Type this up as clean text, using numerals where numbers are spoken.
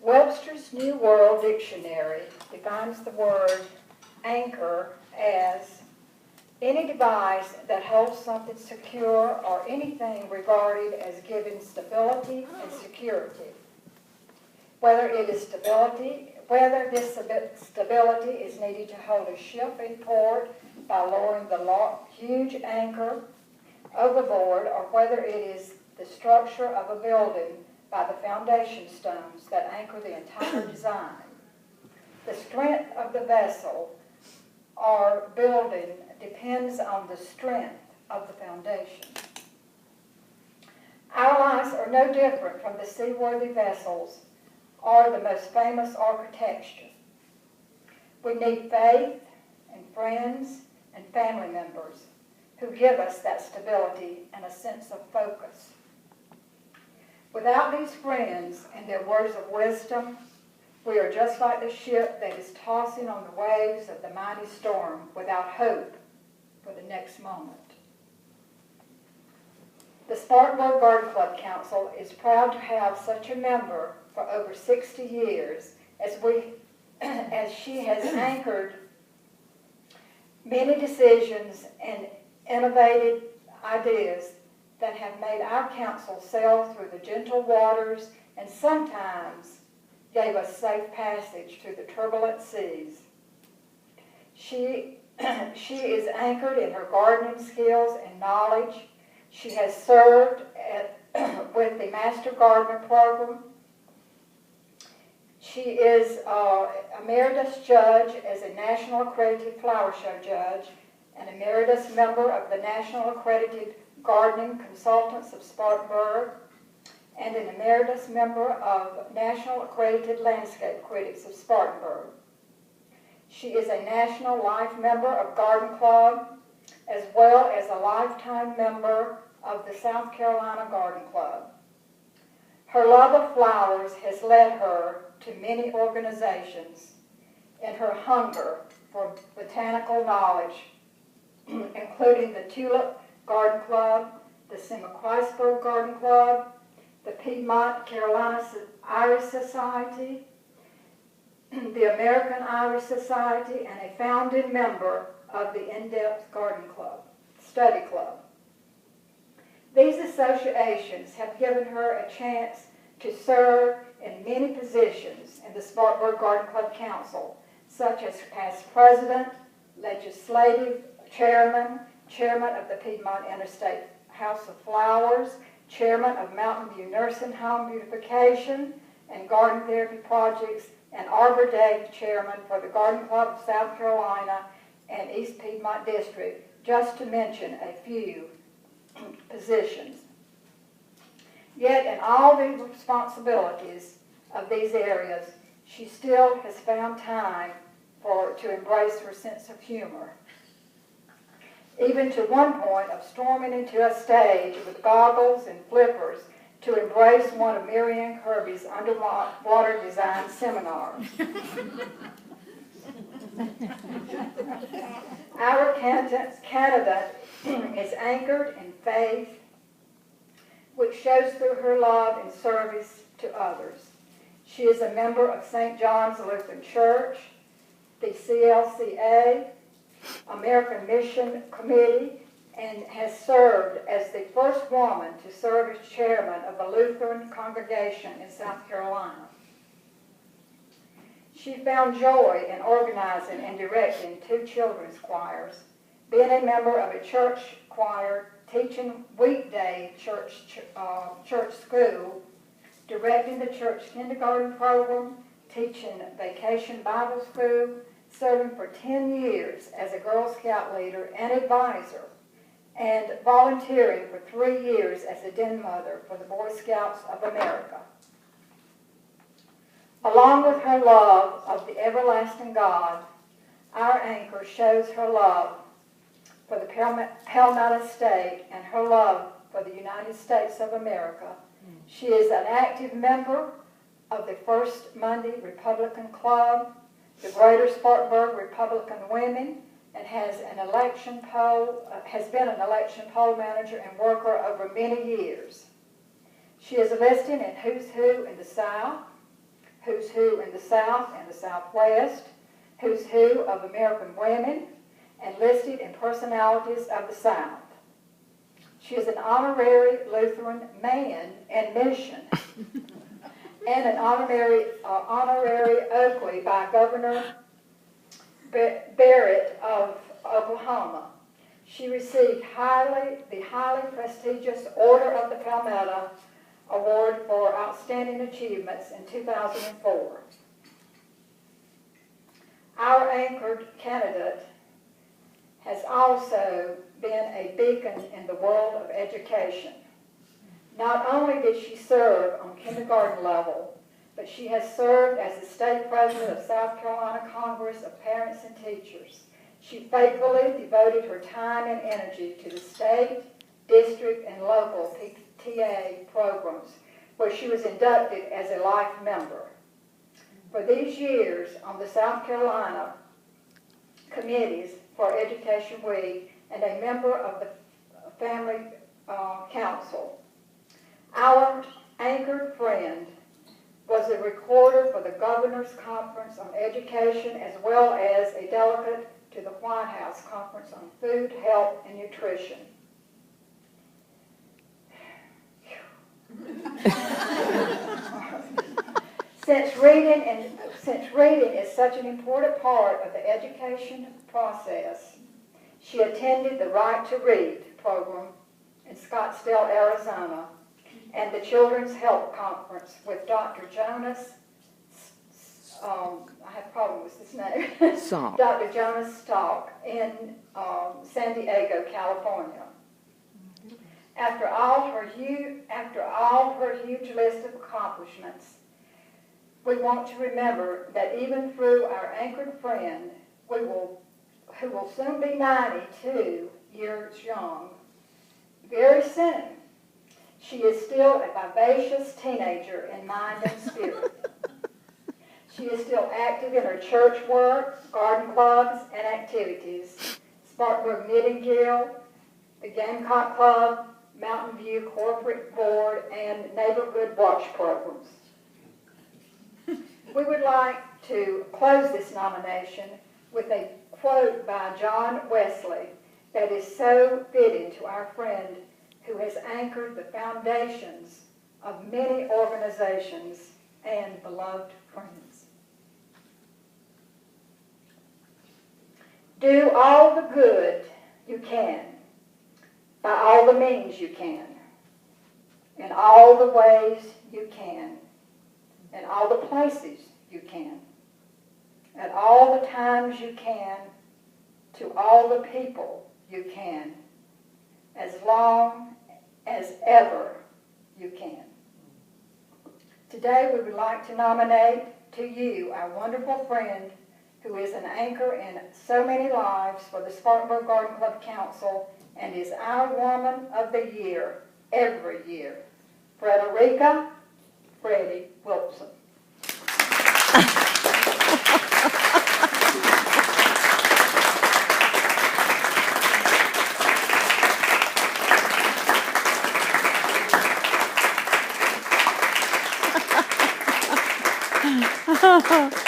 Webster's New World Dictionary defines the word anchor as any device that holds something secure or anything regarded as giving stability and security. Whether this stability is needed to hold a ship in port by lowering the huge anchor overboard, or whether it is the structure of a building by the foundation stones that anchor the entire design. The strength of the vessel or building depends on the strength of the foundation. Our lives are no different from the seaworthy vessels or the most famous architecture. We need faith and friends and family members who give us that stability and a sense of focus. Without these friends and their words of wisdom, we are just like the ship that is tossing on the waves of the mighty storm without hope for the next moment. The Spartanburg Garden Club Council is proud to have such a member for over 60 years as she has anchored many decisions and innovative ideas that have made our council sail through the gentle waters and sometimes gave us safe passage through the turbulent seas. She is anchored in her gardening skills and knowledge. She has served with the Master Gardener program. She is emeritus judge as a National Accredited Flower Show judge, an emeritus member of the National Accredited Gardening Consultants of Spartanburg, and an emeritus member of National Accredited Landscape Critics of Spartanburg. She is a National Life member of Garden Club, as well as a lifetime member of the South Carolina Garden Club. Her love of flowers has led her to many organizations in her hunger for botanical knowledge, including the Tulip Garden Club, the Seymour-Kreisberg Garden Club, the Piedmont Carolina Iris Society, the American Iris Society, and a founding member of the In-Depth Garden Club, Study Club. These associations have given her a chance to serve in many positions in the Spartanburg Garden Club Council, such as past president, legislative chairman, chairman of the Piedmont Interstate House of Flowers, chairman of Mountain View Nursing Home Beautification and Garden Therapy Projects, and Arbor Day chairman for the Garden Club of South Carolina and East Piedmont District, just to mention a few positions. Yet in all the responsibilities of these areas, she still has found time to embrace her sense of humor, even to one point of storming into a stage with goggles and flippers to embrace one of Marianne Kirby's underwater design seminars. Our candidate is anchored in faith, which shows through her love and service to others. She is a member of St. John's Lutheran Church, the CLCA, American Mission Committee, and has served as the first woman to serve as chairman of the Lutheran congregation in South Carolina. She found joy in organizing and directing 2 children's choirs, being a member of a church choir, teaching weekday church school, directing the church kindergarten program, teaching vacation Bible school, serving for 10 years as a Girl Scout leader and advisor, and volunteering for 3 years as a den mother for the Boy Scouts of America. Along with her love of the everlasting God, our anchor shows her love for the Palmetto State and her love for the United States of America. She is an active member of the First Monday Republican Club, the Greater Spartanburg Republican Women, and has been an election poll manager and worker over many years. She is listed in Who's Who in the South, Who's Who in the South and the Southwest, Who's Who of American Women, and Listed in Personalities of the South. She is an honorary Lutheran man and mission, and an honorary Oakley by Governor Barrett of Oklahoma. She received the highly prestigious Order of the Palmetto Award for Outstanding Achievements in 2004. Our anchored candidate has also been a beacon in the world of education. Not only did she serve on kindergarten level, but she has served as the state president of South Carolina Congress of Parents and Teachers. She faithfully devoted her time and energy to the state, district, and local PTA programs, where she was inducted as a life member. For these years on the South Carolina committees for Education Week and a member of the Family Council, our anchored friend was a recorder for the Governor's Conference on Education, as well as a delegate to the White House Conference on Food, Health, and Nutrition. Since reading is such an important part of the education process, she attended the Right to Read program in Scottsdale, Arizona, and the Children's Health Conference with Dr. Jonas, I have a problem with his name, Dr. Jonas Stock in San Diego, California. After all her huge list of accomplishments, we want to remember that even through our anchored friend, who will soon be 92 years young, very soon, she is still a vivacious teenager in mind and spirit. She is still active in her church work, garden clubs, and activities, Spartanburg Knitting Guild, the Gamecock Club, Mountain View Corporate Board, and Neighborhood Watch programs. We would like to close this nomination with a quote by John Wesley that is so fitting to our friend who has anchored the foundations of many organizations and beloved friends. Do all the good you can, by all the means you can, in all the ways you can, in all the places you can, at all the times you can, to all the people you can, as long as ever you can. Today we would like to nominate to you our wonderful friend who is an anchor in so many lives for the Spartanburg Garden Club Council and is our Woman of the Year every year, Fredericka Freddie Wilson. Ha ha ha.